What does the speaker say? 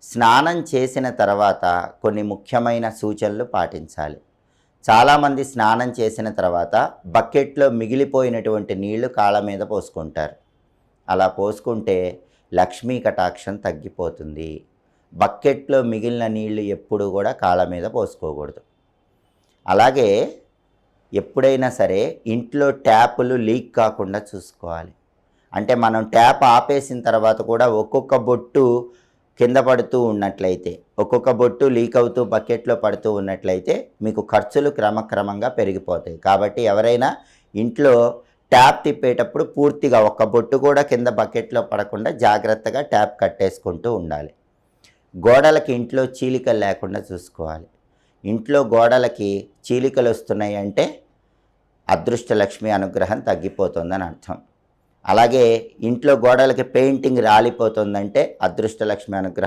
స్నానం చేసిన తర్వాత కొన్ని ముఖ్యమైన సూచనలు పాటించాలి. చాలామంది స్నానం చేసిన తర్వాత బకెట్‌లో మిగిలిపోయినటువంటి నీళ్లు కాళ్ళ మీద పోసుకుంటారు. అలా పోసుకుంటే లక్ష్మీ కటాక్షం తగ్గిపోతుంది. బకెట్‌లో మిగిలిన నీళ్లు ఎప్పుడు కూడా కాళ్ళ మీద పోసుకోకూడదు. అలాగే ఎప్పుడైనా సరే ఇంట్లో ట్యాపులు లీక్ కాకుండా చూసుకోవాలి. అంటే మనం ట్యాప్ ఆపేసిన తర్వాత కూడా ఒక్కొక్క బొట్టు కింద పడుతూ ఉన్నట్లయితే, ఒక్కొక్క బొట్టు లీక్ అవుతూ బకెట్లో పడుతూ ఉన్నట్లయితే మీకు ఖర్చులు క్రమక్రమంగా పెరిగిపోతాయి. కాబట్టి ఎవరైనా ఇంట్లో ట్యాప్ తిప్పేటప్పుడు పూర్తిగా ఒక్క బొట్టు కూడా కింద బకెట్లో పడకుండా జాగ్రత్తగా ట్యాప్ కట్టేసుకుంటూ ఉండాలి. గోడలకి ఇంట్లో చీలికలు లేకుండా చూసుకోవాలి. ఇంట్లో గోడలకి చీలికలు వస్తున్నాయి అంటే అదృష్టలక్ష్మి అనుగ్రహం తగ్గిపోతుందని అర్థం. అలాగే ఇంట్లో గోడలకి పెయింటింగ్ రాలిపోతుందంటే అదృష్టలక్ష్మి అనుగ్రహం